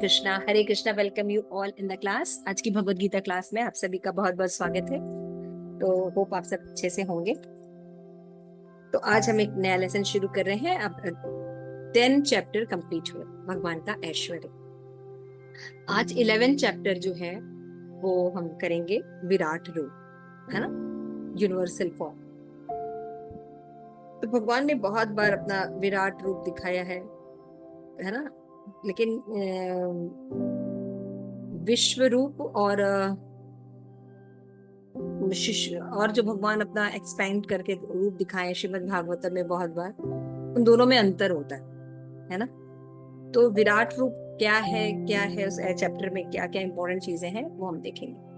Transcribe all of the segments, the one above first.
Hare Krishna. Welcome you all in the class. आज की Bhagavad Gita class में आप सभी का बहुत बहुत स्वागत है। तो होप आप सब अच्छे से होंगे। तो आज हम एक नया लेसन शुरू कर रहे हैं। अब 10 चैप्टर कंप्लीट हुए भगवान का ऐश्वर्य। आज 11 चैप्टर जो है वो हम करेंगे विराट रूप, है ना, यूनिवर्सल फॉर्म। तो भगवान ने बहुत बार अपना विराट रूप दिखाया है ना, लेकिन विश्व रूप और जो भगवान अपना एक्सपेंड करके रूप दिखाए श्रीमद् भागवतम में बहुत बार, उन दोनों में अंतर होता है ना। तो विराट रूप क्या है उस चैप्टर में क्या क्या इंपॉर्टेंट चीजें हैं वो हम देखेंगे।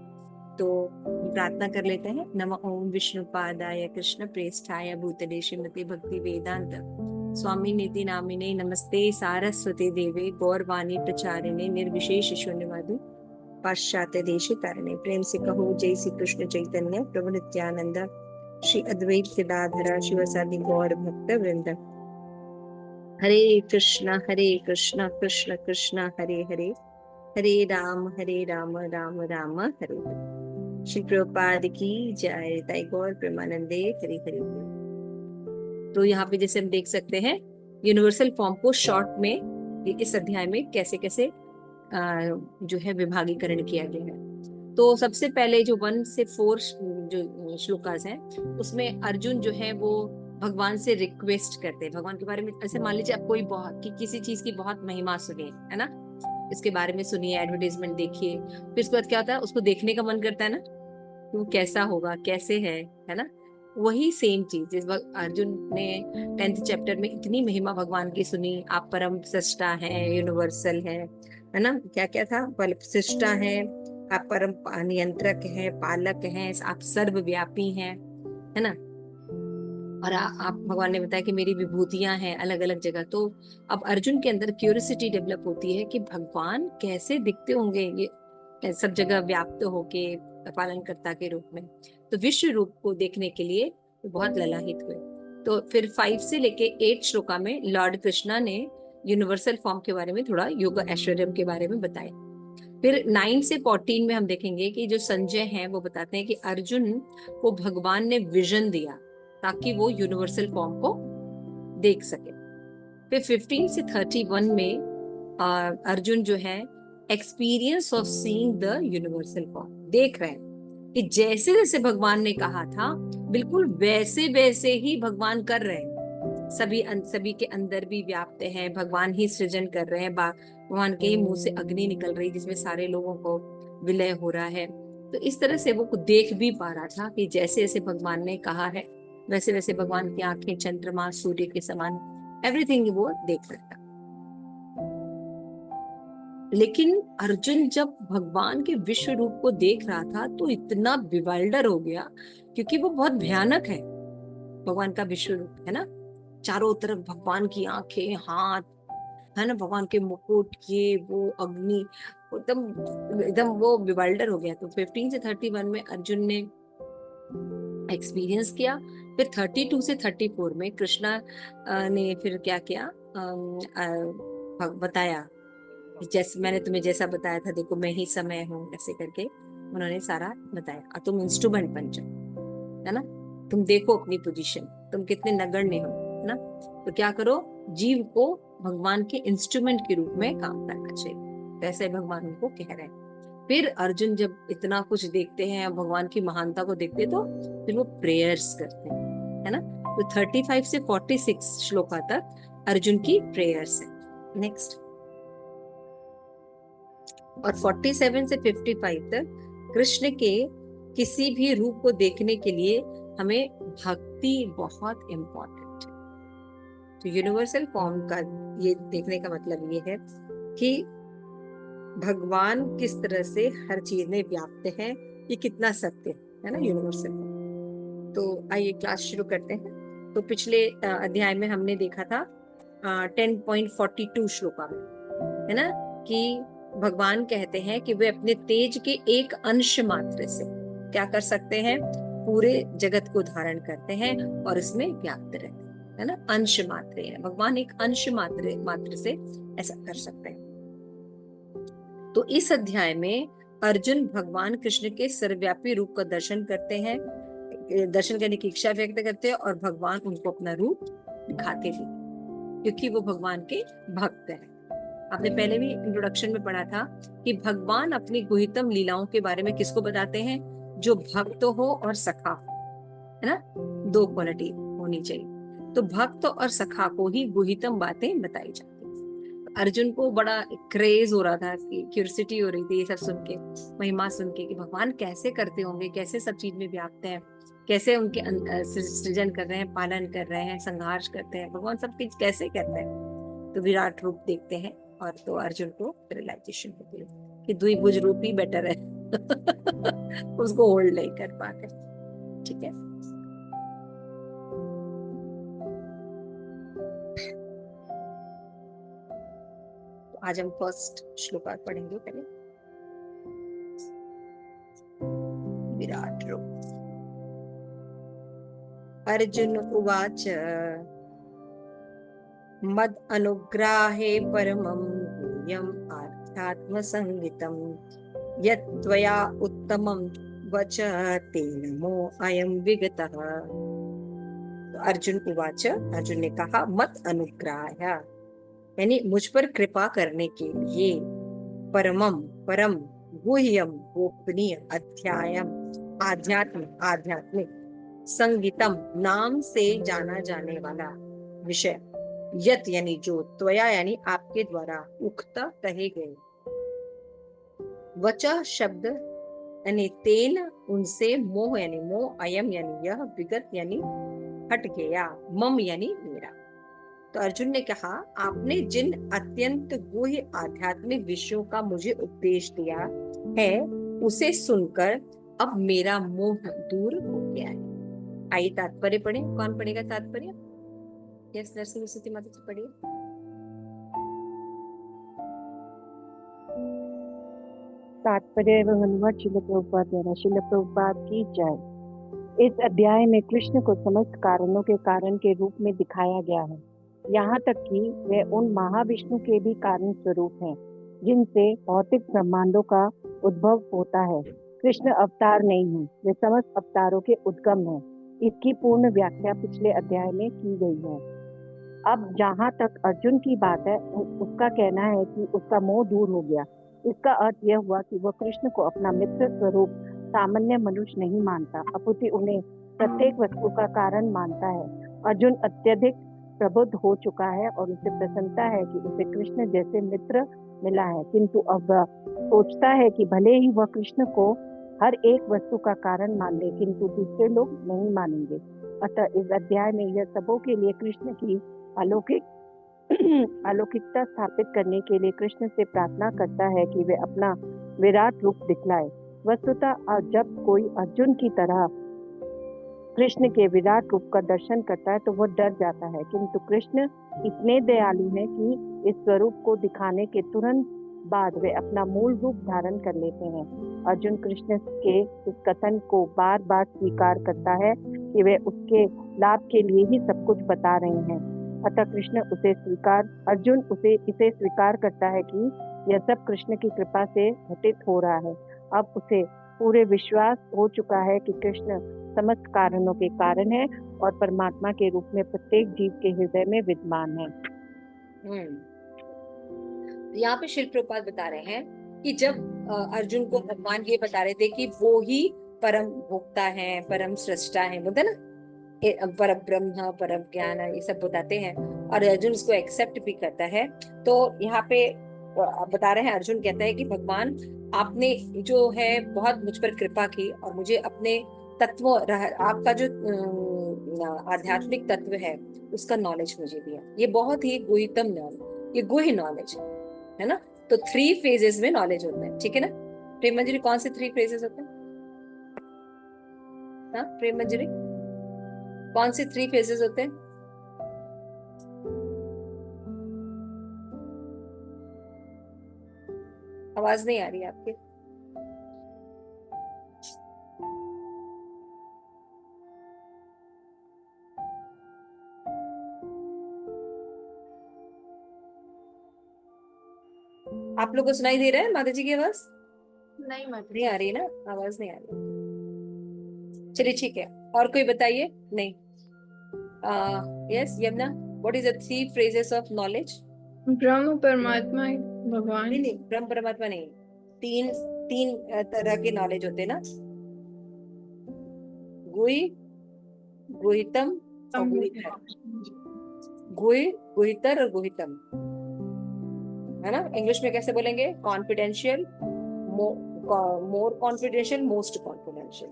तो प्रार्थना कर लेते हैं। नमः ओम विष्णुपादाय कृष्ण प्रेष्ठाय भूतले श्रीमते भक्ति वेदांत स्वामी निधि नामिने नमस्ते सारस्वती देवे गौरवाणी प्रचारिणे निर्विशेष शून्यवादी पाश्चात्य देश तारिणे। प्रेम से कहो जय श्री कृष्ण चैतन्य प्रभु नित्यानंद श्री अद्वैत गदाधर शिवसादि गौर भक्त वृंद। हरे कृष्ण कृष्ण कृष्ण हरे हरे, हरे राम राम राम हरे हरे। श्री प्रभुपाद की जय। ताई गौर प्रेमानंदे हरे हरे। तो यहाँ पे जैसे हम देख सकते हैं यूनिवर्सल फॉर्म को शॉर्ट में इस अध्याय में कैसे कैसे जो है विभागीकरण किया गया है। तो सबसे पहले जो 1 से 4 जो श्लोकास हैं उसमें अर्जुन जो है वो भगवान से रिक्वेस्ट करते हैं भगवान के बारे में। ऐसे मान लीजिए आप कोई किसी चीज की बहुत महिमा सुनिए, है ना, इसके बारे में सुनिए, एडवर्टाइजमेंट देखिए, फिर उसके बाद क्या होता है, उसको देखने का मन करता है ना, तो कैसा होगा, कैसे है ना। वही सेम चीज जिस वक्त अर्जुन ने 10th चैप्टर में इतनी महिमा भगवान की सुनी, आप परम सृष्टा हैं, यूनिवर्सल है ना, क्या क्या था, सृष्टा है, आप परम नियंत्रक हैं, पालक हैं, आप सर्वव्यापी हैं, है ना। और आप भगवान ने बताया कि मेरी विभूतियां हैं अलग अलग जगह। तो अब अर्जुन के अंदर क्यूरियोसिटी डेवलप होती है कि भगवान कैसे दिखते होंगे ये सब जगह व्याप्त होके पालनकर्ता के रूप में। तो विश्व रूप को देखने के लिए बहुत ललाहित हुए। तो फिर 5 से लेके 8 श्लोका में लॉर्ड कृष्णा ने यूनिवर्सल फॉर्म के बारे में थोड़ा योग ऐश्वर्य के बारे में बताया। फिर 9 से 14 में हम देखेंगे कि जो संजय हैं वो बताते हैं कि अर्जुन को भगवान ने विजन दिया ताकि वो यूनिवर्सल फॉर्म को देख सके। फिर 15 से 31 में अर्जुन जो है experience of seeing the universal form देख रहे हैं कि जैसे जैसे भगवान ने कहा था बिल्कुल वैसे वैसे ही भगवान कर रहे हैं। सभी के अंदर भी व्याप्त हैं, भगवान ही सृजन कर रहे हैं, भगवान के ही मुंह से अग्नि निकल रही जिसमें सारे लोगों को विलय हो रहा है। तो इस तरह से वो देख भी पा रहा था कि जैसे जैसे भगवान ने कहा है वैसे वैसे भगवान की आंखें चंद्रमा सूर्य के समान, एवरीथिंग वो देख सकता। लेकिन अर्जुन जब भगवान के विश्व रूप को देख रहा था तो इतना बिवाल्डर हो गया क्योंकि वो बहुत भयानक है। भगवान का विश्व रूप है ना, चारों तरफ भगवान की आंखें, हाथ, है ना, भगवान के मुकुट, ये वो अग्नि, एकदम एकदम वो बिवाल्डर हो गया। तो 15 से 31 में अर्जुन ने एक्सपीरियंस किया। फिर 32 से 34 में कृष्णा ने फिर क्या किया, बताया जैसे मैंने तुम्हें जैसा बताया था, देखो मैं ही समय हूँ, ऐसे करके उन्होंने सारा बताया। और तुम इंस्ट्रूमेंट बन जाओ, है ना, तुम देखो अपनी पोजीशन, तुम कितने नगण्य हो, है ना। तो क्या करो, जीव को भगवान के इंस्ट्रूमेंट के रूप में काम करना चाहिए, वैसे भगवान उनको कह रहे हैं। फिर अर्जुन जब इतना कुछ देखते हैं, भगवान की महानता को देखते हैं, तो फिर वो प्रेयर्स करते हैं, है ना। तो 35 से 46 श्लोका तक अर्जुन की प्रेयर्स है। नेक्स्ट, और 47 से 55 तक कृष्ण के किसी भी रूप को देखने के लिए हमें भक्ति बहुत इंपॉर्टेंट है। तो यूनिवर्सल फॉर्म का ये देखने का मतलब ये है कि भगवान किस तरह से हर चीज में व्याप्त है, ये कितना सत्य है ना, यूनिवर्सल फॉर्म। तो आइए क्लास शुरू करते हैं। तो पिछले अध्याय में हमने देखा था 10.42 श्लोका में, है ना, कि भगवान कहते हैं कि वे अपने तेज के एक अंश मात्र से क्या कर सकते हैं, पूरे जगत को धारण करते हैं और इसमें व्याप्त रहते हैं, है ना। अंश मात्र है, भगवान एक अंश मात्र से ऐसा कर सकते हैं। तो इस अध्याय में अर्जुन भगवान कृष्ण के सर्वव्यापी रूप का दर्शन करते हैं, दर्शन करने की इच्छा व्यक्त करते हैं, और भगवान उनको अपना रूप दिखाते भी, क्योंकि वो भगवान के भक्त हैं। आपने पहले भी इंट्रोडक्शन में पढ़ा था कि भगवान अपनी गुहितम लीलाओं के बारे में किसको बताते हैं? जो भक्त हो और सखा हो, है ना, दो क्वालिटी होनी चाहिए। तो भक्त और सखा को ही गुहितम बातें बताई जाती है। अर्जुन को बड़ा क्रेज हो रहा था, कि क्यूरियोसिटी हो रही थी ये सब सुन के, महिमा सुन के, कि भगवान कैसे करते होंगे, कैसे सब चीज में व्याप्त हैं, कैसे उनके सृजन कर रहे हैं, पालन कर रहे हैं, संघर्ष करते हैं, भगवान सब चीज कैसे करते हैं। तो विराट रूप देखते हैं, और तो अर्जुन को रियलाइजेशन होती है कि द्विभुज रूप ही बेटर है। उसको होल्ड नहीं कर पाते। ठीक है, तो आज हम फर्स्ट श्लोक पढ़ेंगे पहले। विराट रूप। अर्जुन उवाच मद अनुग्राहे परमं गुह्यम् आध्यात्म संगीतम् यत् त्वया उत्तमं वच तेन मो अयं विगतः। अर्जुन उवाच, अर्जुन ने कहा, मत अनुग्राह, यानी मुझ पर कृपा करने के लिए, परमम परम, गुह्यम गोपनीय, अध्यायम आध्यात्म आध्यात्मिक, संगीतम नाम से जाना जाने वाला विषय, यत यानी जो, त्वया यानी आपके द्वारा, उक्त कहे गए, वचा शब्द यानी तेन उनसे, मोह यानी मोह, अयम यानी यह, विगत यानी हट गया, मम यानी मेरा। तो अर्जुन ने कहा, आपने जिन अत्यंत गुह्य आध्यात्मिक विषयों का मुझे उपदेश दिया है, उसे सुनकर अब मेरा मोह दूर हो गया है। आइए तात्पर्य पढ़े। कौन पढ़ेगा तात्पर्य? यस, नरसिंह सरस्वती माता जी पढ़िए। तात्पर्य एवं अनुवाद श्रील प्रभुपाद द्वारा। श्रील प्रभुपाद की जय। इस अध्याय में कृष्ण को समस्त कारणों के कारण के रूप में दिखाया गया है, यहाँ तक कि वे उन महाविष्णु के भी कारण स्वरूप हैं जिनसे भौतिक ब्रह्मांडों का उद्भव होता है। कृष्ण अवतार नहीं है, वे समस्त अवतारों के उद्गम हैं। इसकी पूर्ण व्याख्या पिछले अध्याय में की गई है। अब जहाँ तक अर्जुन की बात है, उसका कहना है कि उसका मोह दूर हो गया। इसका अर्थ यह हुआ कि वह कृष्ण को अपना मित्र स्वरूप सामान्य मनुष्य नहीं मानता, अपितु उन्हें प्रत्येक वस्तु का कारण मानता है। अर्जुन अत्यधिक प्रबुद्ध हो चुका है और उसे प्रसन्नता है कि उसे कृष्ण जैसे मित्र मिला है, किंतु अब वह सोचता है कि भले ही वह कृष्ण को हर एक वस्तु का कारण मान ले, किंतु दूसरे लोग नहीं मानेंगे। अतः इस अध्याय में यह सबों के लिए कृष्ण की अलौकिकता स्थापित करने के लिए कृष्ण से प्रार्थना करता है कि वे अपना विराट रूप दिखलाए। वस्तुतः जब कोई अर्जुन की तरह कृष्ण के विराट रूप का दर्शन करता है तो वह डर जाता है, किंतु कृष्ण इतने दयालु हैं कि इस स्वरूप को दिखाने के तुरंत बाद वे अपना मूल रूप धारण कर लेते हैं। अर्जुन कृष्ण के इस कथन को बार बार स्वीकार करता है कि वे उसके लाभ के लिए ही सब कुछ बता रहे हैं। अतः अर्जुन इसे स्वीकार करता है कि यह सब कृष्ण की कृपा से घटित हो रहा है। अब उसे पूरे विश्वास हो चुका है कि कृष्ण समस्त कारणों के कारण है और परमात्मा के रूप में प्रत्येक जीव के हृदय में विद्यमान है। यहाँ पे शिल प्रभुपाद बता रहे हैं कि जब अर्जुन को भगवान ये बता रहे थे कि वो ही परम भोक्ता है, परम सृष्टा है, बोलते ना, पर ब्रह्म, परम ज्ञान, ये सब बताते हैं, और अर्जुन इसको एक्सेप्ट भी करता है। तो यहाँ पे बता रहे हैं, अर्जुन कहता है कि भगवान, आपने जो है बहुत मुझ पर कृपा की और मुझे अपने तत्व, आपका जो आध्यात्मिक तत्व है उसका नॉलेज मुझे दिया। ये बहुत ही गुहितम नॉलेज, ये गुह्य नॉलेज है ना। तो 3 फेजेस में नॉलेज होता है, ठीक है ना। प्रेम मंजरी, कौन से 3 फेजेस होते हैं? हाँ प्रेम मंजरी, कौन से 3 फेजेस होते हैं? आवाज नहीं आ रही है आपकी। आप लोग को सुनाई दे रहा है माता जी की आवाज? नहीं माता नहीं आ रही ना, आवाज नहीं आ रही। चलिए ठीक है, और कोई बताइए। नहीं, yes Yamuna, what is the 3 phrases of knowledge? ब्रह्म, परमात्मा, भगवान। नहीं नहीं, ब्रह्म परमात्मा नहीं, तीन तीन तरह के नॉलेज होते हैं ना, गुहि, गुहितम और गुहितर। गुहि, गुहितर और गुहितम, है ना? इंग्लिश में कैसे बोलेंगे? कॉन्फिडेंशियल, मोर कॉन्फिडेंशियल, मोस्ट कॉन्फिडेंशियल,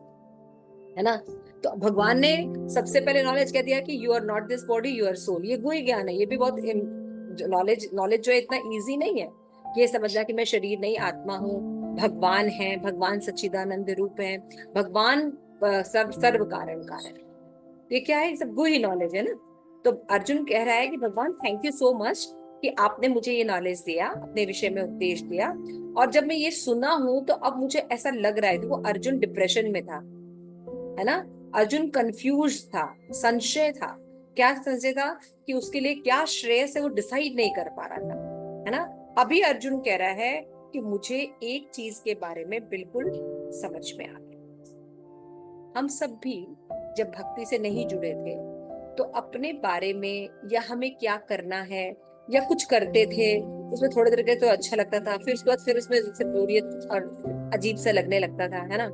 है ना? तो भगवान ने सबसे पहले नॉलेज क्या दिया कि you are not this body, you are soul. ये गुहि ज्ञान है, ये भी बहुत नॉलेज जो है इतना इजी नहीं है कि ये समझना कि मैं शरीर नहीं आत्मा हूँ, भगवान है, भगवान सच्चिदानंद रूप है, भगवान सर्व कारण कारण। ये क्या है? ये सब गुहि नॉलेज है ना। तो अर्जुन कह रहा है कि भगवान थैंक यू सो मच कि आपने मुझे ये नॉलेज दिया, अपने विषय में उपदेश दिया, और जब मैं ये सुना हूं तो अब मुझे ऐसा लग रहा है कि वो अर्जुन डिप्रेशन में था, है ना? अर्जुन कंफ्यूज था, संशय था। क्या संशय था? कि उसके लिए क्या श्रेयस है वो डिसाइड नहीं कर पा रहा था, है ना? अभी अर्जुन कह रहा है कि मुझे एक चीज के बारे में बिल्कुल समझ में आ गया। हम सब भी जब भक्ति से नहीं जुड़े थे तो अपने बारे में या हमें क्या करना है या कुछ करते थे, उसमें थोड़ी देर के तो अच्छा लगता था, फिर उसके बाद फिर उसमें जैसे बोरियत और अजीब सा लगने लगता था, है ना?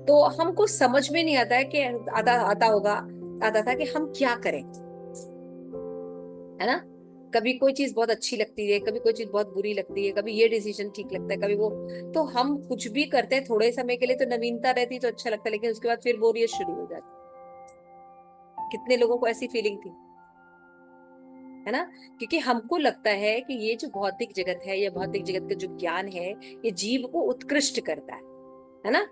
तो हमको समझ में नहीं आता है कि आता था कि हम क्या करें, है ना? कभी कोई चीज बहुत अच्छी लगती है, कभी कोई चीज बहुत बुरी लगती है, कभी ये डिसीजन ठीक लगता है, कभी वो। तो हम कुछ भी करते हैं थोड़े समय के लिए तो नवीनता रहती है तो अच्छा लगता है, लेकिन उसके बाद फिर बोरियत शुरू हो जाती। कितने लोगों को ऐसी फीलिंग थी, है ना? क्योंकि हमको लगता है कि ये जो भौतिक जगत है, ये भौतिक जगत का जो ज्ञान है, ये जीव को उत्कृष्ट करता है ना?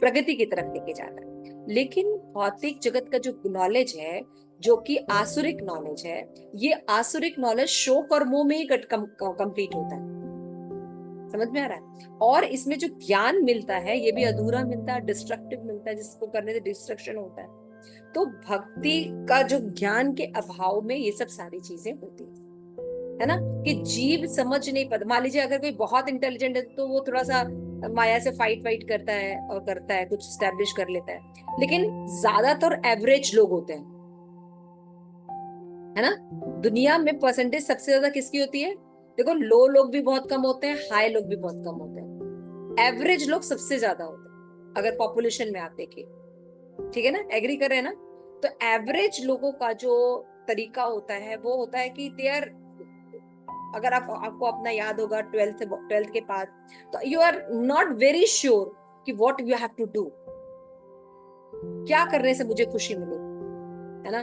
प्रगति की तरफ लेके जाता है। लेकिन भौतिक जगत का जो नॉलेज है, जो कि आसुरिक नॉलेज है, ये आसुरिक नॉलेज शोक और मोह में ही कंप्लीट होता है। समझ में आ रहा है? और इसमें जो ज्ञान मिलता है ये भी अधूरा मिलता है, डिस्ट्रक्टिव मिलता है, जिसको करने से डिस्ट्रक्शन होता है। तो भक्ति का जो ज्ञान के अभाव में ये सब सारी चीजें होती है ना? कि जीव समझ नहीं पाता। मान लीजिए अगर कोई बहुत इंटेलिजेंट है तो वो थोड़ा सा माया से फाइट करता है और करता है, कुछ स्टैब्लिश कर लेता है, लेकिन ज्यादातर एवरेज लोग होते हैं, है ना? दुनिया में परसेंटेज सबसे ज्यादा किसकी होती है? देखो, लो लोग भी बहुत कम होते हैं, हाई लोग भी बहुत कम होते हैं, एवरेज लोग सबसे ज्यादा होते हैं अगर पॉपुलेशन में आप देखिए। ठीक है ना? एग्री कर रहे हैं ना? तो एवरेज लोगों का जो तरीका होता है वो होता है कि दे आर, अगर आपको अपना याद होगा ट्वेल्थ के बाद, तो you are not very sure कि what you have to do, क्या करने से मुझे खुशी मिले, है ना?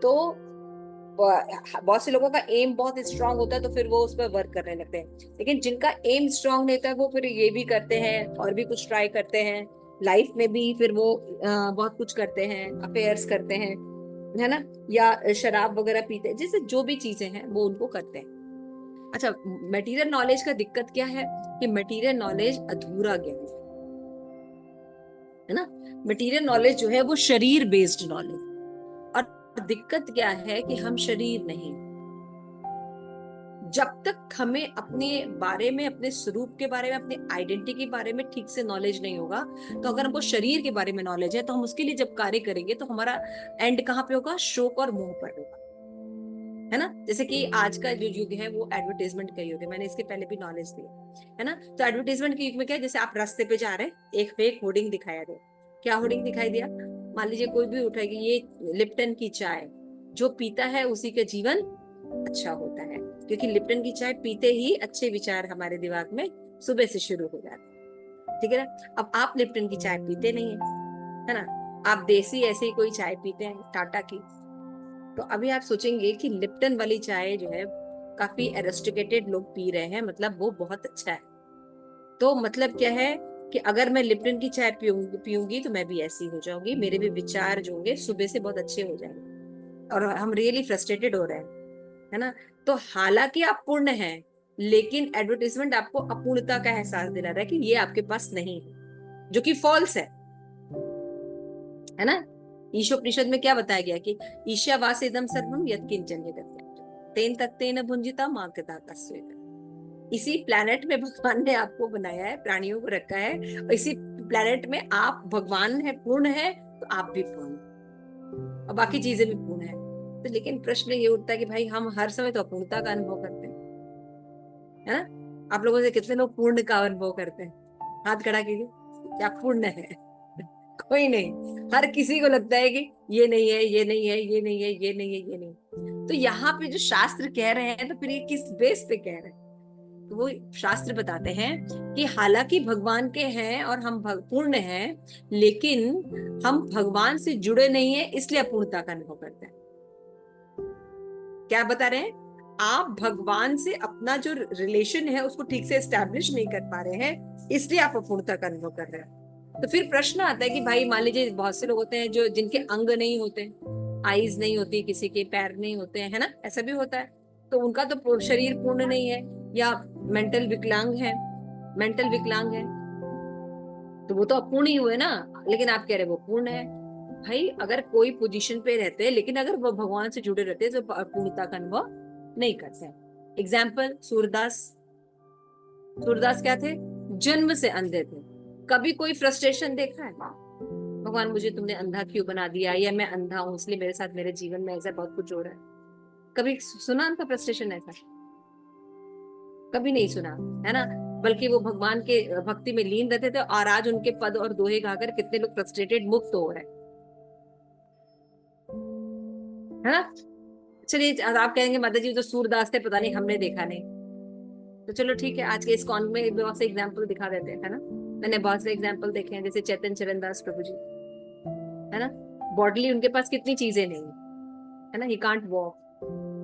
तो बहुत से लोगों का एम बहुत स्ट्रांग होता है तो फिर वो उस पर वर्क करने लगते हैं, लेकिन जिनका एम स्ट्रांग नहीं होता वो फिर ये भी करते हैं और भी कुछ ट्राई करते हैं लाइफ में भी, फिर वो बहुत कुछ करते हैं, अफेयर्स करते हैं, है ना? या शराब वगैरह पीते हैं, जैसे जो भी चीजें हैं वो उनको करते हैं। अच्छा, मटेरियल नॉलेज का दिक्कत क्या है? कि मटेरियल नॉलेज अधूरा ज्ञान है ना? मटेरियल नॉलेज जो है वो शरीर बेस्ड नॉलेज, और दिक्कत क्या है कि हम शरीर नहीं। जब तक हमें अपने बारे में, अपने स्वरूप के बारे में, अपने आइडेंटिटी के बारे में ठीक से नॉलेज नहीं होगा, तो अगर हमको शरीर के बारे में नॉलेज है तो हम उसके लिए जब कार्य करेंगे तो हमारा एंड कहाँ पे होगा? शोक और मोह पर होगा, है ना? जैसे कि आज का जो युग है वो एडवर्टाइजमेंट का युग है, मैंने इसके पहले भी नॉलेज दिया है ना? तो एडवर्टाइजमेंट के युग में क्या है? जैसे आप रास्ते पे जा रहे हैं, एक फेक होर्डिंग दिखाया दे। क्या होर्डिंग दिखाई दिया? मान लीजिए कोई भी उठाएगी, ये लिप्टन की चाय, जो पीता है उसी का जीवन अच्छा होता है, क्योंकि लिप्टन की चाय पीते ही अच्छे विचार हमारे दिमाग में सुबह से शुरू हो जाते हैं। ठीक है ना? अब आप लिप्टन की चाय पीते नहीं है ना? आप देसी ऐसे ही कोई चाय पीते हैं, टाटा की। तो अभी आप सोचेंगे कि लिप्टन वाली चाय जो है काफी एरोस्टिकेटेड लोग पी रहे हैं, मतलब वो बहुत अच्छा है। तो मतलब क्या है कि अगर मैं लिप्टन की चाय पीऊंगी तो मैं भी ऐसी हो जाऊंगी, मेरे भी विचार जो होंगे सुबह से बहुत अच्छे हो जाएंगे और हम रियली फ्रस्ट्रेटेड हो रहे हैं, है ना? तो हालांकि आप पूर्ण हैं, लेकिन एडवर्टाइजमेंट आपको अपूर्णता का एहसास दिला रहा है कि ये आपके पास नहीं है, जो कि फॉल्स है ना? ईशोपनिषद में क्या बताया गया कि ईशावासेदम सर्वम यत्किंचन जगत् तेन तत्तेन भुंजिता मां कथा कस्येत। इसी प्लेनेट में भगवान ने आपको बनाया है, प्राणियों को रखा है, और इसी प्लेनेट में आप भगवान है, पूर्ण है, तो आप भी पूर्ण, और बाकी चीजें भी पूर्ण है। तो लेकिन प्रश्न ये उठता है कि भाई हम हर समय तो अपूर्णता का अनुभव करते हैं, है ना? आप लोगों से कितने लोग पूर्ण का अनुभव करते हैं? हाथ खड़ा कीजिए, क्या पूर्ण है? कोई नहीं। हर किसी को लगता है कि ये नहीं है, ये नहीं है, ये नहीं है, ये नहीं है, ये नहीं। तो यहाँ पे जो शास्त्र कह रहे हैं, तो फिर ये किस बेस पे कह रहे हैं? तो वो शास्त्र बताते हैं कि हालांकि भगवान के हैं और हम पूर्ण हैं, लेकिन हम भगवान से जुड़े नहीं है, इसलिए अपूर्णता का अनुभव करते हैं। क्या बता रहे हैं? आप भगवान से अपना जो रिलेशन है उसको ठीक से एस्टैब्लिश नहीं कर पा रहे हैं, इसलिए आप अपूर्णता का अनुभव कर रहे हैं। तो फिर प्रश्न आता है कि भाई मान लीजिए बहुत से लोग होते हैं जो जिनके अंग नहीं होते, आईज नहीं होती, किसी के पैर नहीं होते हैं, है ना? ऐसा भी होता है। तो उनका तो शरीर पूर्ण नहीं है, या मेंटल विकलांग है, मेंटल विकलांग है, तो वो तो अपूर्ण ही हुए ना। लेकिन आप कह रहे वो पूर्ण है। भाई अगर कोई पोजीशन पे रहते हैं, लेकिन अगर वो भगवान से जुड़े रहते हैं, तो पूर्णता का अनुभव नहीं करते हैं। एग्जाम्पल, सूरदास। सूरदास क्या थे? जन्म से अंधे थे। कभी कोई फ्रस्ट्रेशन देखा है? भगवान मुझे तुमने अंधा क्यों बना दिया, या मैं अंधा हूं इसलिए मेरे साथ मेरे जीवन में ऐसा बहुत कुछ हो रहा है? कभी सुना उनका फ्रस्ट्रेशन ऐसा? कभी नहीं सुना, है ना? बल्कि वो भगवान के भक्ति में लीन रहते थे, और आज उनके पद और दोहे गाकर कितने लोग फ्रस्ट्रेटेड मुक्त हो रहे हैं, है ना? चलिए, आप कहेंगे माता जी तो सूरदास थे, पता नहीं हमने देखा नहीं। तो चलो ठीक है, आज के इस कॉन में बहुत से एग्जाम्पल दिखा देते हैं, है ना? मैंने बहुत से एग्जाम्पल देखे हैं, जैसे चैतन्य चरणदास प्रभु जी, है ना? बॉडली उनके पास कितनी चीजें नहीं है ना? ही कांट वॉक,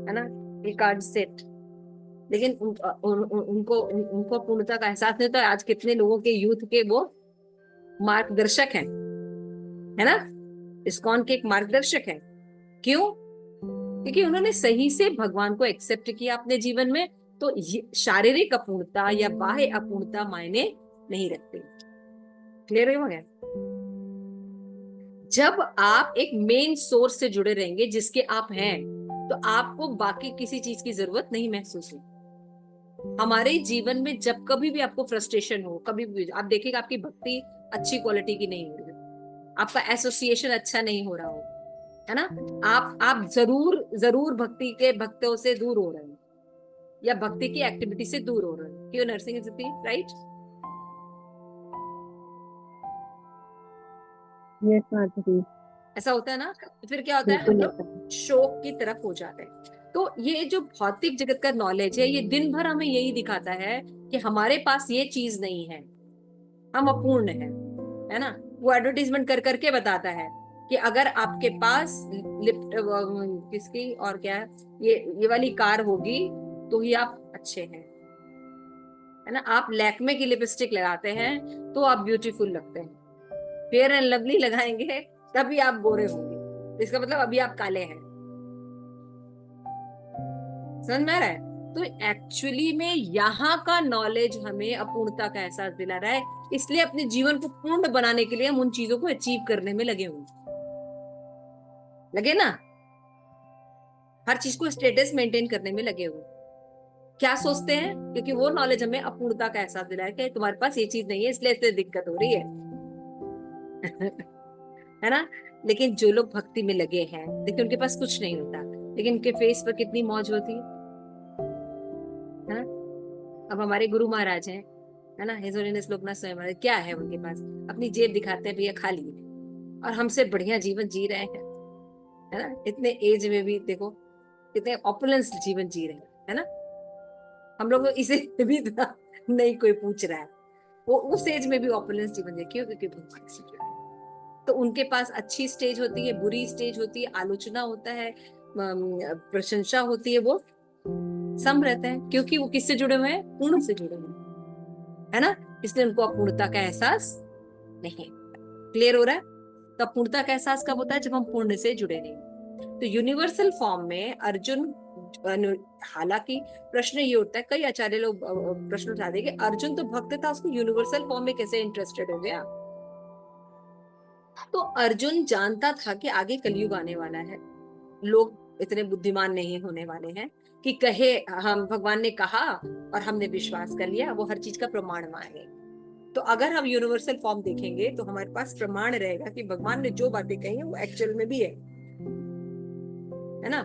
है ना? ही कांट सिट, लेकिन उनको पूर्णता का एहसास नहीं होता। आज कितने लोगों के यूथ के वो मार्गदर्शक हैं, है ना? इस्कॉन के एक मार्गदर्शक है। क्यों? क्योंकि उन्होंने सही से भगवान को एक्सेप्ट किया अपने जीवन में। तो शारीरिक अपूर्णता या बाह्य अपूर्णता मायने नहीं रखते। क्लियर हो गया? जब आप एक मेन सोर्स से जुड़े रहेंगे जिसके आप हैं, तो आपको बाकी किसी चीज की जरूरत नहीं महसूस होगी। हमारे जीवन में जब कभी भी आपको फ्रस्ट्रेशन हो, कभी भी आप देखिएगा आपकी भक्ति अच्छी क्वालिटी की नहीं हो रही, आपका एसोसिएशन अच्छा नहीं हो रहा हो, है ना? आप जरूर जरूर भक्ति के भक्तों से दूर हो रहे हैं, या भक्ति की एक्टिविटी से दूर हो रहे हैं। क्यों नर्सिंग इज राइट? यस माता जी, ऐसा होता है ना? तो फिर क्या होता है, हम बिल्कुल ऐसा। लोग शोक की तरफ हो जाते हैं। तो ये जो भौतिक जगत का नॉलेज है, ये दिन भर हमें यही दिखाता है कि हमारे पास ये चीज नहीं है, हम अपूर्ण है ना? वो एडवर्टीजमेंट कर करके बताता है कि अगर आपके पास लिफ्ट किसकी और क्या ये वाली कार होगी तो ही आप अच्छे हैं, है ना? आप लैक्मे की लिपस्टिक लगाते हैं तो आप ब्यूटीफुल लगते हैं, फेयर एंड लवली लगाएंगे तभी आप गोरे होंगे, इसका मतलब अभी आप काले हैं। समझ में आ रहा है? तो एक्चुअली में यहाँ का नॉलेज हमें अपूर्णता का एहसास दिला रहा है, इसलिए अपने जीवन को पूर्ण बनाने के लिए हम उन चीजों को अचीव करने में लगे हुए, लगे ना? हर चीज को स्टेटस मेंटेन करने में लगे हुए। क्या सोचते हैं? क्योंकि वो नॉलेज हमें अपूर्णता का एहसास दिलाया कि तुम्हारे पास ये चीज नहीं है, इसलिए इससे दिक्कत हो रही है। है ना? लेकिन जो लोग भक्ति में लगे हैं, देखिए उनके पास कुछ नहीं होता, लेकिन उनके फेस पर कितनी मौज होती है। अब हमारे गुरु महाराज हैं, है ना? हिज होलीनेस लोकनाथ स्वामी महाराज, क्या है उनके पास? अपनी जेब दिखाते हैं, भैया खाली है, और हमसे बढ़िया जीवन जी रहे हैं, है ना? इतने एज में भी देखो कितने ऑपुलेंस जीवन जी रहे हैं, है ना? हम लोग इसे भी इतना नहीं कोई पूछ रहा है, वो उस एज में भी ऑपुलेंस जीवन जी, क्यों? क्योंकि भगवान से जुड़े हैं। तो उनके पास अच्छी स्टेज होती है, बुरी स्टेज होती है, आलोचना होता है, प्रशंसा होती है, वो सम रहते हैं, क्योंकि वो किससे जुड़े हुए हैं? पूर्ण से जुड़े हुए हैं, है ना? इसलिए उनको अपूर्णता का एहसास नहीं। क्लियर हो रहा है? तो अपूर्णता का एहसास कब होता है? जब हम पूर्ण से जुड़े नहीं। तो यूनिवर्सल फॉर्म में अर्जुन, हालांकि प्रश्न ये उठता है, कई आचार्य लोग प्रश्न उठाते हैं कि अर्जुन तो भक्त था, उसको यूनिवर्सल फॉर्म में कैसे इंटरेस्टेड हो गया? तो अर्जुन जानता था कि आगे कलयुग आने वाला है, लोग इतने बुद्धिमान नहीं होने वाले हैं कि कहे हम भगवान ने कहा और हमने विश्वास कर लिया, वो हर चीज का प्रमाण मांगे। तो अगर हम यूनिवर्सल फॉर्म देखेंगे तो हमारे पास प्रमाण रहेगा कि भगवान ने जो बातें कही हैं वो एक्चुअल में भी है ना।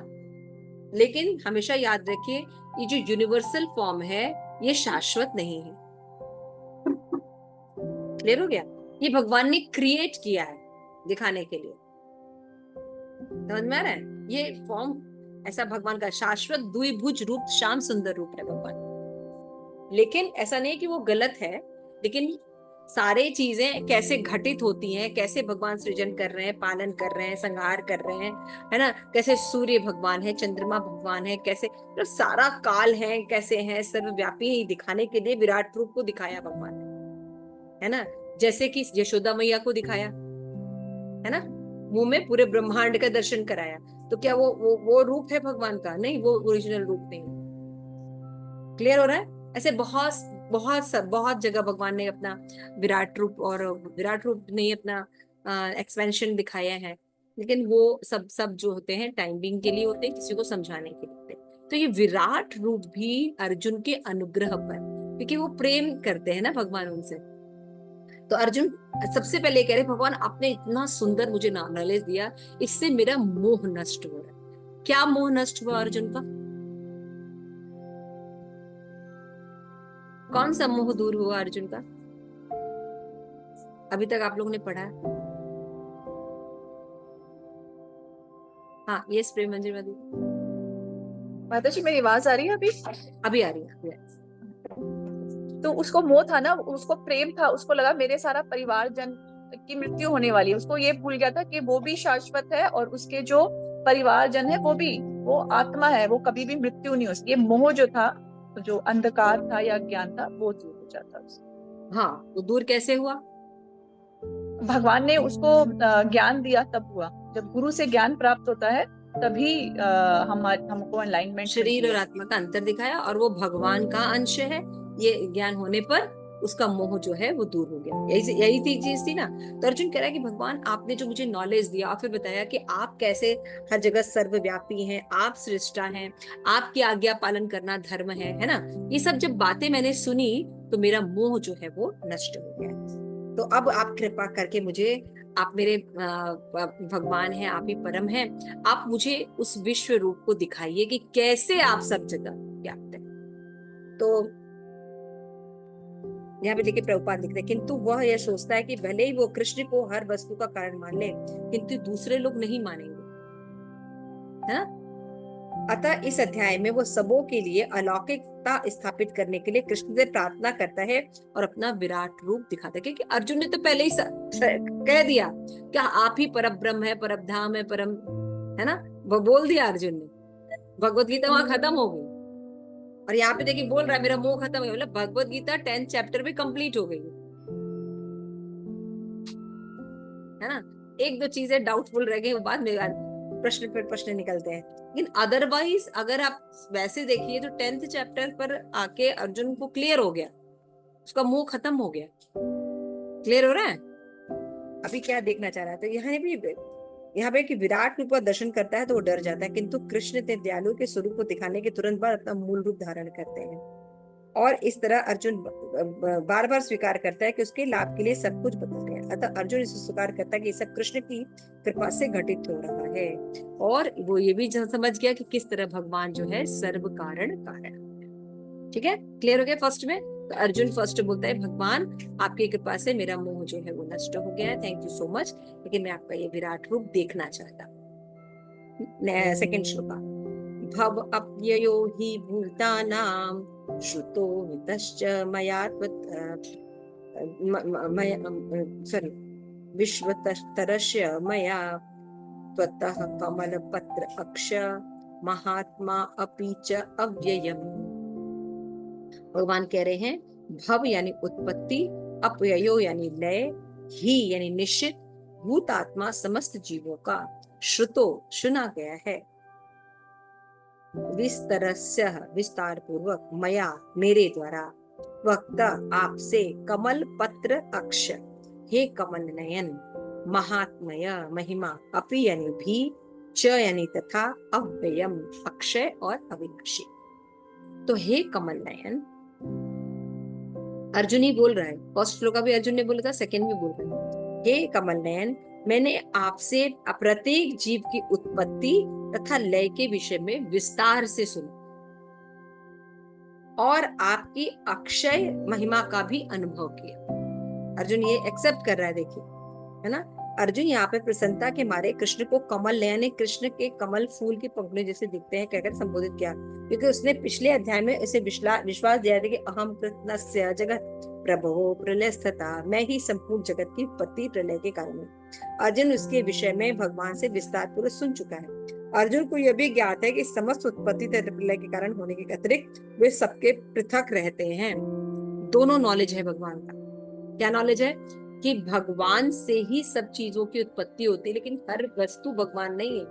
लेकिन हमेशा याद रखिए, ये जो यूनिवर्सल फॉर्म है ये शाश्वत नहीं है। क्लियर हो गया? ये भगवान ने क्रिएट किया है दिखाने के लिए। समझ में आ रहा है? ये फॉर्म ऐसा भगवान का शाश्वत द्विभुज रूप, श्याम सुंदर रूप है भगवान। लेकिन ऐसा नहीं कि वो गलत है, लेकिन सारे चीजें कैसे घटित होती हैं, कैसे भगवान सृजन कर रहे हैं, पालन कर रहे हैं, संहार कर रहे हैं, है ना, कैसे सूर्य भगवान है, चंद्रमा भगवान है, कैसे मतलब सारा काल है, कैसे है, सर्वव्यापी है, दिखाने के लिए विराट रूप को दिखाया भगवान है ना। जैसे कि यशोदा मैया को दिखाया है ना, मुंह में पूरे ब्रह्मांड का दर्शन कराया। तो क्या वो रूप है भगवान का? नहीं, वो ओरिजिनल रूप नहीं। क्लियर हो रहा है? ऐसे बहुत बहुत जगह भगवान ने अपना विराट रूप, और विराट रूप नहीं, अपना एक्सपेंशन दिखाया है। लेकिन वो सब जो होते हैं टाइम बिंग के लिए होते हैं, किसी को समझाने के लिए होते हैं। तो ये विराट रूप भी अर्जुन के अनुग्रह पर, क्योंकि वो प्रेम करते हैं ना भगवान उनसे। तो अर्जुन सबसे पहले कह रहे, भगवान आपने इतना सुंदर मुझे नॉलेज दिया, इससे मेरा मोह नष्ट हो रहा है। क्या मोह नष्ट हुआ अर्जुन का? कौन सा मोह दूर हुआ अर्जुन का? अभी तक आप लोगों ने पढ़ा? हाँ, ये प्रेम मंदिर में माता जी मेरी आवाज आ रही है? अभी आ रही है। तो उसको मोह था ना, उसको प्रेम था, उसको लगा मेरे सारा परिवार जन की मृत्यु होने वाली है। उसको ये भूल गया था कि वो भी शाश्वत है और उसके जो परिवार जन है वो आत्मा है, वो कभी भी मृत्यु नहीं हो सकती। ये मोह जो था, जो अंधकार था या ज्ञान था, वो दूर हो जाता उससे। हाँ, वो दूर कैसे हुआ? भगवान ने उसको ज्ञान दिया, तब हुआ। जब गुरु से ज्ञान प्राप्त होता है तभी हमको अलाइनमेंट शरीर और आत्मा का अंतर दिखाया, और वो भगवान का अंश है। ये ज्ञान होने पर उसका मोह जो है वो दूर हो गया। यही थी चीज थी ना। तो अर्जुन कह रहा है कि भगवान आपने जो मुझे नॉलेज दिया, और फिर बताया कि आप कैसे हर जगह सर्वव्यापी हैं, आप सृष्टा हैं, आपकी आज्ञा पालन करना धर्म है ना। ये सब जब बातें मैंने सुनी तो मेरा मोह जो है वो नष्ट हो गया। तो अब आप कृपा करके मुझे, आप मेरे भगवान हैं, आप ही परम हैं, आप मुझे उस विश्व रूप को दिखाइए कि कैसे आप सब जगह व्याप्त हैं। तो यहाँ पे देखिए प्रभुपाद लिखते हैं, किंतु वह यह सोचता है कि भले ही वो कृष्ण को हर वस्तु का कारण मान ले, किंतु दूसरे लोग नहीं मानेंगे, है ना। अतः इस अध्याय में वो सबों के लिए अलौकिकता स्थापित करने के लिए कृष्ण से प्रार्थना करता है और अपना विराट रूप दिखाता है। क्योंकि अर्जुन ने तो पहले ही कह दिया क्या आप ही परम ब्रह्म है, परम धाम है, परम, है ना, वो बोल दिया अर्जुन ने। भगवत गीता वहां खत्म हो गई, और यहाँ पे देखिए बोल रहा है मेरा मोह खत्म हो गया। मतलब भगवत गीता 10th चैप्टर में कंप्लीट हो गई है ना। एक दो चीजें डाउटफुल रह गई, वो बाद में प्रश्न पर प्रश्न निकलते हैं। लेकिन अदरवाइज अगर आप वैसे देखिए तो 10th चैप्टर पर आके अर्जुन को क्लियर हो गया, उसका मोह खत्म हो गया। क्लियर हो रहा है? अभी क्या देखना चाह रहा है? तो यहाँ पे कि विराट रूप का दर्शन करता है तो वो डर जाता है, किंतु कृष्ण ते दयालु के स्वरूप को दिखाने के तुरंत बाद अपना मूल रूप धारण करते हैं। और इस तरह अर्जुन बार बार स्वीकार करता है कि उसके लाभ के लिए सब कुछ बता रहे हैं। अतः अर्जुन इसे स्वीकार करता है कि सब कृष्ण की कृपा से घटित हो रहा है, और वो ये भी समझ गया कि किस तरह भगवान जो है सर्व कारण कारण। ठीक है, क्लियर हो गया फर्स्ट में? तो अर्जुन फर्स्ट बोलता है भगवान आपकी कृपा से मेरा मोह जो है वो नष्ट हो गया है, थैंक यू सो मच, लेकिन मैं आपका ये विराट रूप देखना चाहता हूँ। सेकंड श्लोका, भव अप्ययो हि भूतानां श्रुतो वितश्च मया सॉरी विश्वतरस्य मया त्वतः कमलपत्र अक्ष महात्मा अपि च अव्ययम्। भगवान कह रहे हैं भव यानी उत्पत्ति, अपययो यानी लय, ही यानी निश्चित, भूत आत्मा समस्त जीवों का, श्रुतो सुना गया है, विस्तरस्य विस्तार पूर्वक, मया मेरे द्वारा, वक्ता आपसे, कमल पत्र अक्ष हे कमल नयन, महात्मय महिमा, अपि यानी भी, च यानी तथा, अव्ययम अक्षय और अविनाशी। तो हे कमल नयन, अर्जुन ही बोल रहा है, फर्स्ट श्लोक भी अर्जुन ने बोला था, सेकंड भी बोल रहा है, हे कमल नयन, मैंने आपसे प्रत्येक जीव की उत्पत्ति तथा लय के विषय में विस्तार से सुना और आपकी अक्षय महिमा का भी अनुभव किया। अर्जुन ये एक्सेप्ट कर रहा है, देखिए, है ना। अर्जुन यहाँ पे प्रसन्नता के मारे कृष्ण को कमल नयन, कृष्ण के कमल फूल की पंखुड़ियों जैसे दिखते हैं कहकर संबोधित किया, क्योंकि उसने पिछले अध्याय में इसे विश्वास दिया था कि अहम कृतनस्य जगत प्रभवो प्रलयस्थता, मैं ही संपूर्ण जगत की उत्पत्ति प्रलय के कारण हूँ। अर्जुन उसके विषय में भगवान से विस्तार पूर्वक सुन चुका है। अर्जुन को यह भी ज्ञात है कि समस्त उत्पत्ति तथा प्रलय के कारण होने के अतिरिक्त वे सबके पृथक रहते हैं। दोनों नॉलेज है भगवान का। क्या नॉलेज है? कि भगवान से ही सब चीजों की उत्पत्ति होती है, लेकिन हर वस्तु भगवान नहीं है,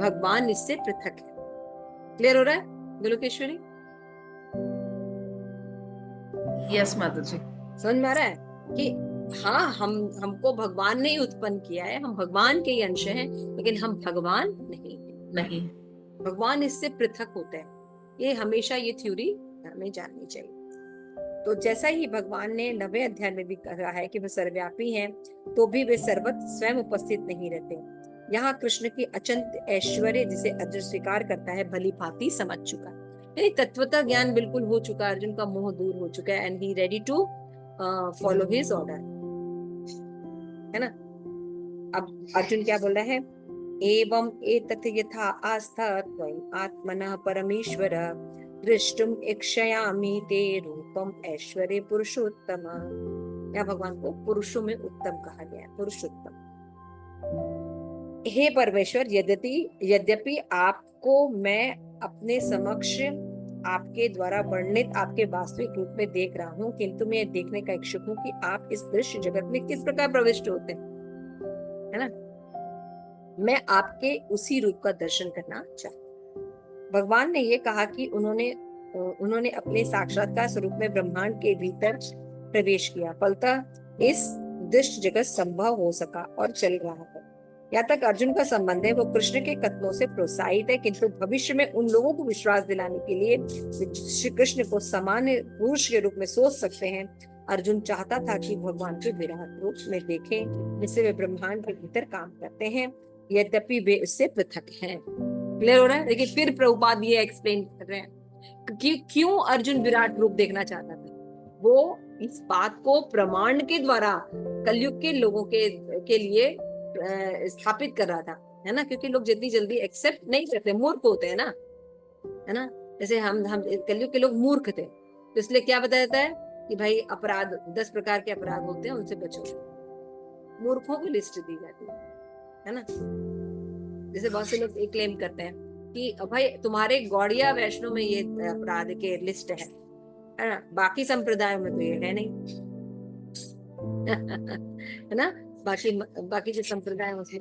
भगवान इससे पृथक है। क्लियर हो रहा है गोलोकेश्वरी? यस माता जी। समझ में आ रहा है कि हाँ, हमको भगवान ने ही उत्पन्न किया है, हम भगवान के ही अंश हैं, लेकिन हम भगवान नहीं। भगवान इससे पृथक होते हैं। ये हमेशा ये थ्योरी हमें जाननी चाहिए। तो जैसा ही भगवान ने 9वें अध्याय में भी कहा है कि वे सर्वव्यापी हैं, तो भी वे सर्वत्र स्वयं उपस्थित नहीं रहते। यहाँ कृष्ण की अचंत ऐश्वर्य जिसे अर्जुन स्वीकार करता है भली भांति समझ चुका है। तत्वता ज्ञान बिल्कुल हो चुका, अर्जुन का मोह दूर हो चुका है, and he ready to follow his order, है ना। अब अर्जुन क्या बोल रहा है? एवं एतत् यथा आस्था त्वयि आत्मनः परमेश्वर दृष्टुम इच्छयामि ते रूपम ऐश्वर्य पुरुषोत्तम। या भगवान को पुरुषों में उत्तम कहा गया है, पुरुषोत्तम। हे परमेश्वर, यद्यपि आपको मैं अपने समक्ष आपके द्वारा वर्णित आपके वास्तविक रूप में देख रहा हूँ, किंतु मैं देखने का इच्छुक हूँ कि आप इस दृश्य जगत में किस प्रकार प्रविष्ट होते हैं, है ना। मैं आपके उसी रूप का दर्शन करना चाहता हूँ। भगवान ने ये कहा कि उन्होंने अपने साक्षात्कार स्वरूप में ब्रह्मांड के भीतर प्रवेश किया, फलतः इस दृश्य जगत संभव हो सका और चल रहा है। यहाँ तक अर्जुन का संबंध है वो कृष्ण के कथनों से प्रोत्साहित है, किंतु भविष्य में उन लोगों को विश्वास दिलाने के लिए श्री कृष्ण को सामान्य पुरुष के रूप में सोच सकते हैं। अर्जुन चाहता था कि भगवान के विराट रूप में देखें, जिससे वे ब्रह्मांड के भीतर काम करते हैं, यद्यपि वे उससे पृथक हैं। क्लियर हो रहा है? देखिए, फिर प्रभुपाद ये एक्सप्लेन कर रहे हैं कि क्यों अर्जुन विराट रूप देखना चाहता था। वो इस बात को प्रमाण के द्वारा कलयुग के लोगों के लिए स्थापित कर रहा था, है ना। क्योंकि लोग जितनी जल्दी एक्सेप्ट नहीं करते, मूर्ख होते हैं ना, है ना। जैसे हम कलयुग के लोग मूर्ख थे, तो इसलिए क्या बताया जाता है कि भाई अपराध 10 प्रकार के अपराध होते हैं, उनसे बचो। मूर्खों की लिस्ट दी जाती है ना। जैसे बहुत से लोग ये क्लेम करते हैं कि भाई तुम्हारे गौड़िया वैष्णव में ये अपराध के लिस्ट है ना, बाकी संप्रदायों में तो ये है नहीं है ना। बाकी जो संप्रदाय उसमें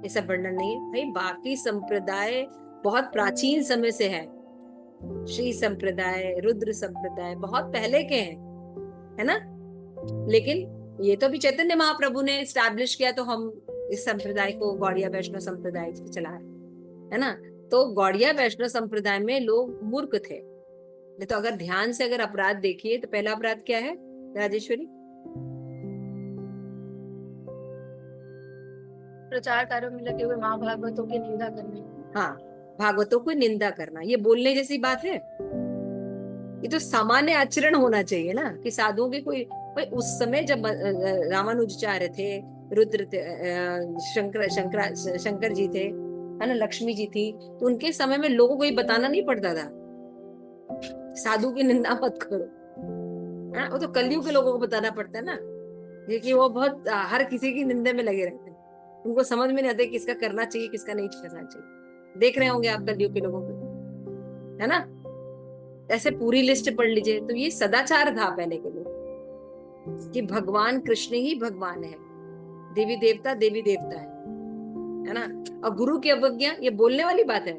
ये सब वर्णन नहीं है। भाई बाकी संप्रदाय बहुत प्राचीन समय से है, श्री संप्रदाय, रुद्र संप्रदाय बहुत पहले के हैं, है ना। लेकिन ये तो भी चैतन्य महाप्रभु ने स्टैब्लिश किया, तो हम इस संप्रदाय को गौड़िया वैष्णव संप्रदाय चला है ना। तो गौड़िया वैष्णव संप्रदाय में लोग मूर्ख थे। तो अगर ध्यान से अगर अपराध देखिए तो पहला अपराध क्या है राजेश्वरी? प्रचार कार्यों में लगे हुए महाभागवतों की निंदा करना। हाँ, भागवतों को निंदा करना, ये बोलने जैसी बात है? ये तो सामान्य आचरण होना चाहिए ना, कि साधुओं के कोई उस समय जब रामानुजाचार्य थे, रुद्र थे, शंकर जी थे, है ना, लक्ष्मी जी थी, तो उनके समय में लोगों को ये बताना नहीं पड़ता था साधु की निंदा मत करो, है ना। वो तो कलयुग के लोगों को बताना पड़ता है ना, क्योंकि वो बहुत हर किसी की निंदा में लगे रहते हैं। उनको समझ में नहीं आता किसका करना चाहिए किसका नहीं करना चाहिए। देख रहे होंगे आप कलयुग के लोगों को, है ना। ऐसे पूरी लिस्ट पढ़ लीजिए। तो ये सदाचार था पहले के लोग कि भगवान कृष्ण ही भगवान है, देवी देवता है ना। और गुरु की अवज्ञा ये बोलने वाली बात है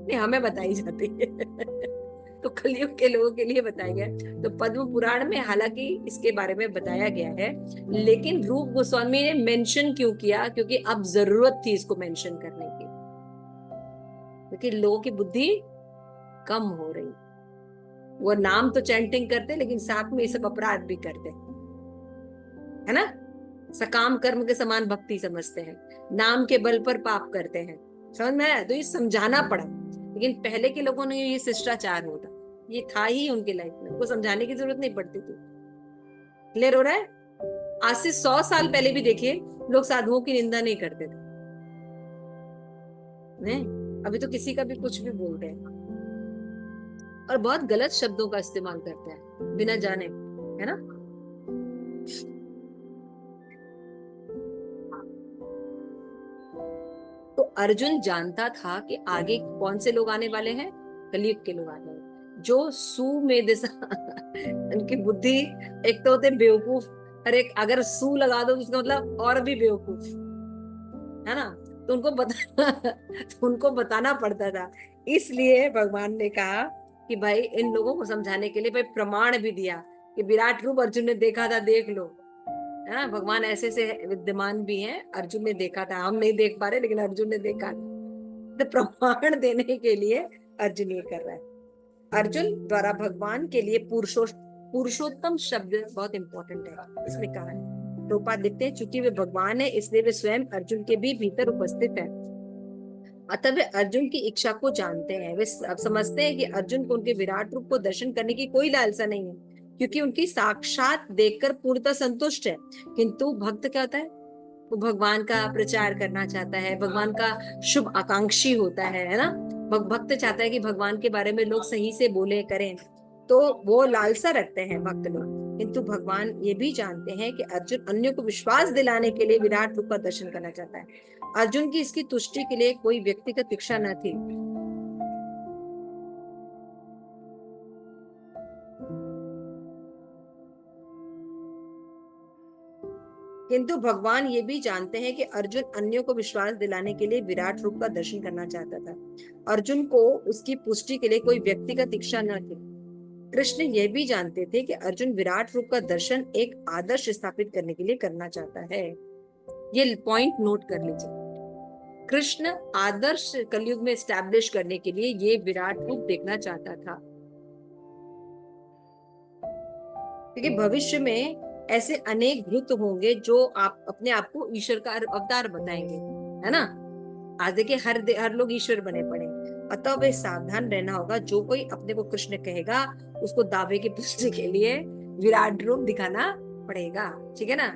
नहीं, हमें बताई जाती है तो कलयुग के लोगों के लिए बताया गया। तो पद्म पुराण में हालांकि इसके बारे में बताया गया है, लेकिन रूप गोस्वामी ने मेंशन क्यों किया? क्योंकि अब जरूरत थी इसको मेंशन करने की, क्योंकि लोगों की बुद्धि कम हो रही। वो नाम तो चैंटिंग करते लेकिन साथ में ये सब अपराध भी करते, है ना। सकाम कर्म के समान भक्ति समझते हैं, नाम के बल पर पाप करते हैं। समझ में आया? तो ये समझाना पड़ा, लेकिन पहले के लोगों ने ये शिष्टाचार होता, ये था ही उनके लाइफ में, उनको समझाने की जरूरत नहीं पड़ती थी। क्लियर हो रहा है? आज से 100 साल पहले भी देखिए लोग साधुओं की निंदा नहीं करते थे, नहीं। अभी तो किसी का भी कुछ भी बोल रहे हैं और बहुत गलत शब्दों का इस्तेमाल करते हैं बिना जाने, है ना। तो अर्जुन जानता था कि आगे कौन से लोग आने वाले हैं, कलयुग के लोग आने वाले, जो सुमेध उनकी बुद्धि, एक तो होते बेवकूफ, और एक अगर सू लगा दो तो उसका मतलब और भी बेवकूफ, है ना। तो उनको बताना पड़ता था। इसलिए भगवान ने कहा कि भाई इन लोगों को समझाने के लिए भाई प्रमाण भी दिया कि विराट रूप अर्जुन ने देखा था, देख लो, है ना। भगवान ऐसे से विद्यमान भी हैं, अर्जुन ने देखा था, हम नहीं देख पा रहे लेकिन अर्जुन ने देखा था। तो प्रमाण देने के लिए अर्जुन ये कर रहा है। अर्जुन द्वारा भगवान के लिए पुरुषोत्तम शब्द बहुत इंपॉर्टेंट है, इसमें कहा है। रूपा लिखते हैं चूंकि वे भगवान है इसलिए वे स्वयं अर्जुन के भी भीतर उपस्थित है, अतः वे अर्जुन की इच्छा को जानते हैं। वे समझते हैं कि अर्जुन को उनके विराट रूप को दर्शन करने की कोई लालसा नहीं है, क्योंकि उनकी साक्षात देखकर पूर्णतः संतुष्ट है। किंतु भक्त क्या होता है, वो भगवान का प्रचार करना चाहता है, भगवान का शुभ आकांक्षी होता है ना। भक्त चाहता है कि भगवान के बारे में लोग सही से बोले करें, तो वो लालसा रखते हैं भक्त लोग। किंतु भगवान ये भी जानते हैं कि अर्जुन अन्यों को विश्वास दिलाने के लिए विराट रूप का दर्शन करना चाहता है। अर्जुन की इसकी तुष्टि के लिए कोई व्यक्तिगत इच्छा न थी। किंतु भगवान ये भी जानते हैं कि अर्जुन अन्यों को विश्वास दिलाने के लिए विराट रूप का दर्शन करना चाहता था। अर्जुन को उसकी पुष्टि के लिए कोई व्यक्तिगत इच्छा न थी। कृष्ण ये भी जानते थे कि अर्जुन विराट रूप का दर्शन एक आदर्श स्थापित करने के लिए करना चाहता है। ये पॉइंट नोट कर लीजिए। कृष्ण आदर्श कलयुग में एस्टैब्लिश करने के लिए ये विराट रूप देखना चाहता था, क्योंकि भविष्य में ऐसे अनेक भृत होंगे जो आप अपने आप को ईश्वर का अवतार बताएंगे, है ना। आज देखिए हर लोग ईश्वर बने पड़े, अतः वे सावधान रहना होगा। जो कोई अपने को कृष्ण कहेगा उसको दावे की पुष्टि के लिए विराट रूप दिखाना पड़ेगा, ठीक है ना।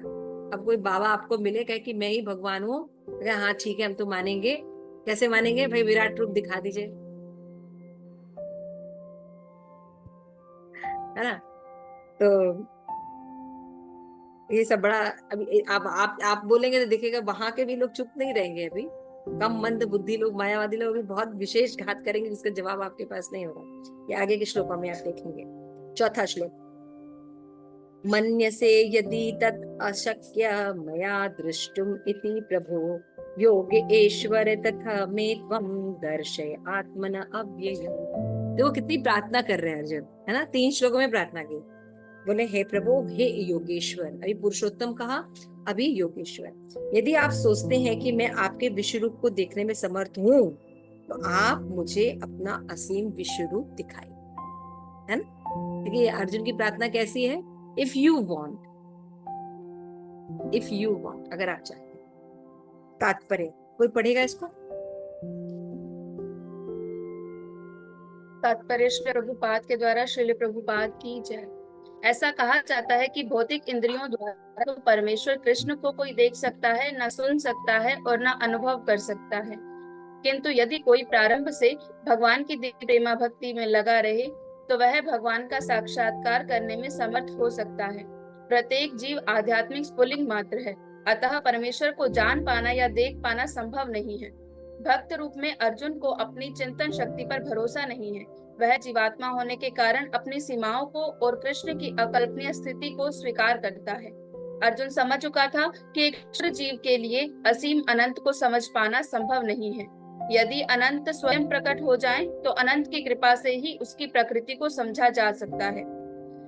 अब कोई बाबा आपको मिले कहे कि मैं ही भगवान हूँ, हाँ ठीक है हम तो मानेंगे। कैसे मानेंगे भाई, विराट रूप दिखा दीजिए, है ना। तो ये सब बड़ा, अभी आप बोलेंगे तो दिखेगा वहां के भी लोग चुप नहीं रहेंगे। अभी कम मंद बुद्धि लोग, मायावादी लोग भी बहुत विशेष घात करेंगे जिसका जवाब आपके पास नहीं होगा। ये आगे के श्लोकों में आप देखेंगे। चौथा श्लोक, मन्यसे यदि तत् अशक्य मया दृष्टुम इति प्रभो योगेश्वर तथा मे त्वं दर्शय आत्मन अव्ययम्। देखो कितनी प्रार्थना कर रहे हैं अर्जुन, है ना। 3 श्लोकों में प्रार्थना की। बोले हे प्रभु, हे योगेश्वर, अभी पुरुषोत्तम कहा, अभी योगेश्वर, यदि आप सोचते हैं कि मैं आपके विश्व रूप को देखने में समर्थ हूँ तो आप मुझे अपना असीम विश्व रूप दिखाइए, है ना। देखिए अर्जुन की प्रार्थना कैसी है, इफ यू वॉन्ट, अगर आप चाहते। तात्पर्य कोई पढ़ेगा इसको? तात्पर्य श्री प्रभुपाद के द्वारा श्रील प्रभुपाद की जय। ऐसा कहा जाता है कि भौतिक इंद्रियों द्वारा तो परमेश्वर कृष्ण को कोई देख सकता है, न सुन सकता है और न अनुभव कर सकता है। किंतु यदि कोई प्रारंभ से भगवान की दिव्य प्रेमा भक्ति में लगा रहे तो वह भगवान का साक्षात्कार करने में समर्थ हो सकता है। प्रत्येक जीव आध्यात्मिक स्फुलिंग मात्र है, अतः परमेश्वर को जान पाना या देख पाना संभव नहीं है। भक्त रूप में अर्जुन को अपनी चिंतन शक्ति पर भरोसा नहीं है। वह जीवात्मा होने के कारण अपनी सीमाओं को और कृष्ण की अकल्पनीय स्थिति को स्वीकार करता है। अर्जुन समझ चुका था कि एक क्षुद्र जीव के लिए असीम अनंत को समझ पाना संभव नहीं है। यदि अनंत स्वयं प्रकट हो जाए तो अनंत की कृपा से ही उसकी प्रकृति को समझा जा सकता है।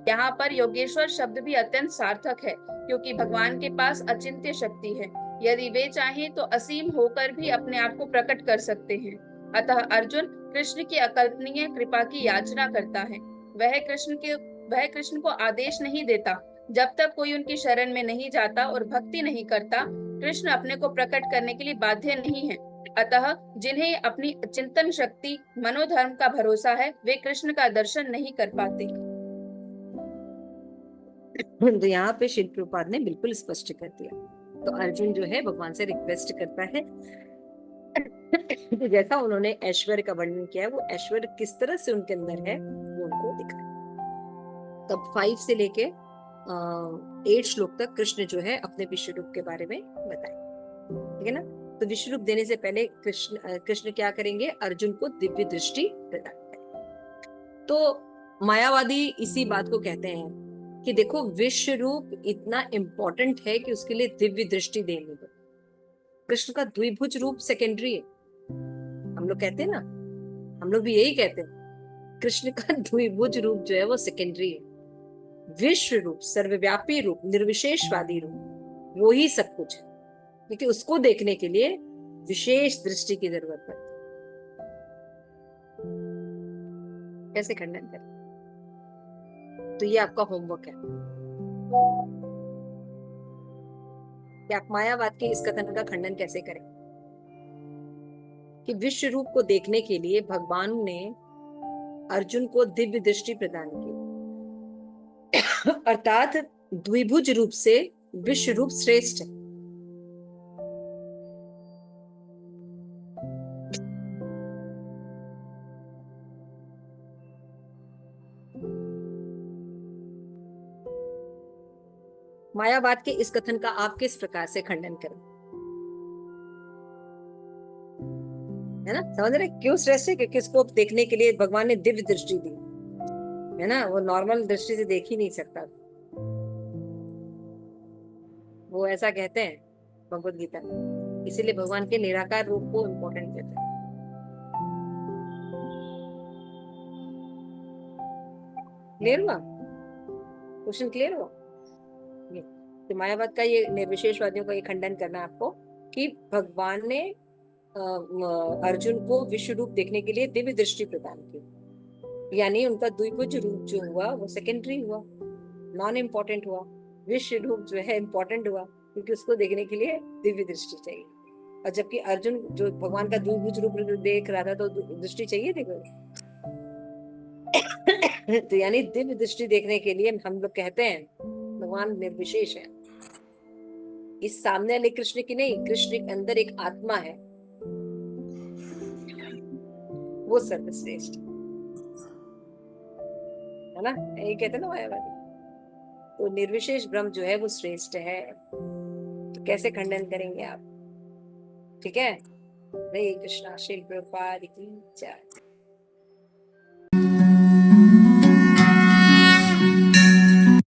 यहाँ पर योगेश्वर शब्द भी अत्यंत सार्थक है, क्योंकि भगवान के पास अचिंत्य शक्ति है। यदि वे चाहें तो असीम होकर भी अपने आप को प्रकट कर सकते हैं। अतः अर्जुन कृष्ण की अकल्पनीय कृपा की याचना करता है। वह कृष्ण को आदेश नहीं देता। जब तक कोई उनकी शरण में नहीं जाता और भक्ति नहीं करता, कृष्ण अपने को प्रकट करने के लिए बाध्य नहीं है। अतः जिन्हें अपनी चिंतन शक्ति, मनोधर्म का भरोसा है, वे कृष्ण का दर्शन नहीं कर पाते। तो यहाँ पे शिल प्रभुपाद ने बिल्कुल स्पष्ट कर दिया। तो अर्जुन जो है भगवान से रिक्वेस्ट करता है तो जैसा उन्होंने ऐश्वर्य का वर्णन किया है, वो ऐश्वर्य किस तरह से उनके अंदर है वो उनको दिखाए। तब 5 से लेके 8 श्लोक तक कृष्ण जो है अपने विश्व रूप के बारे में बताए, ठीक है ना। तो विश्व रूप देने से पहले कृष्ण क्या करेंगे, अर्जुन को दिव्य दृष्टि प्रदान करेंगे। तो मायावादी इसी बात को कहते हैं कि देखो विश्व रूप इतना इंपॉर्टेंट है कि उसके लिए दिव्य दृष्टि देनी पड़े। कृष्ण का द्विभुज रूप सेकेंडरी है। हम लोग कहते हैं ना, हम लोग भी यही कहते हैं, कृष्ण का द्विभुज रूप जो है वो सेकेंडरी है। विश्व रूप, सर्वव्यापी रूप, निर्विशेषवादी रूप, वो ही सब कुछ है। क्योंकि उसको देखने के लिए विशेष दृष्टि की जरूरत पड़ती है। कैसे खंडन करें? तो ये आपका होमवर्क है कि आप मायावाद के इस कथन का खंडन कैसे करें कि विश्व रूप को देखने के लिए भगवान ने अर्जुन को दिव्य दृष्टि प्रदान की, अर्थात द्विभुज रूप से विश्व रूप श्रेष्ठ है। मायावाद के इस कथन का आप किस प्रकार से खंडन करें? है ना, समझ रहे क्यों श्रेष्ठ है? क्योंकि इसको देखने के लिए भगवान ने दिव्य दृष्टि दी, है ना। वो नॉर्मल दृष्टि से देख ही नहीं सकता। वो ऐसा कहते हैं भगवत गीता, इसीलिए भगवान के निराकार रूप को इम्पोर्टेंट कहते हैं। क्लियर हुआ? क्वेश्चन क्लियर हुआ? तो मायावाद का ये निर्विशेषवादियों का ये खंडन करना आपको कि भगवान ने अर्जुन को विश्व रूप देखने के लिए दिव्य दृष्टि प्रदान की, यानी उनका द्विभुज रूप जो हुआ वो सेकेंडरी हुआ, नॉन इम्पोर्टेंट हुआ। विश्व रूप जो है इम्पोर्टेंट हुआ क्योंकि उसको देखने के लिए दिव्य दृष्टि चाहिए। और जबकि अर्जुन जो भगवान का द्विभुज रूप देख रहा था तो दृष्टि चाहिए थी कोई तो यानी दिव्य दृष्टि देखने के लिए हम लोग कहते हैं भगवान निर्विशेष है। इस सामने वाले कृष्ण की नहीं, कृष्ण के अंदर एक आत्मा है, वो सर्वश्रेष्ठ है ना, यही कहते हैं ना मायावादी। तो निर्विशेष ब्रह्म जो है वो श्रेष्ठ है। तो कैसे खंडन करेंगे आप? ठीक है। हरे कृष्णा। श्रील प्रभुपाद की जय।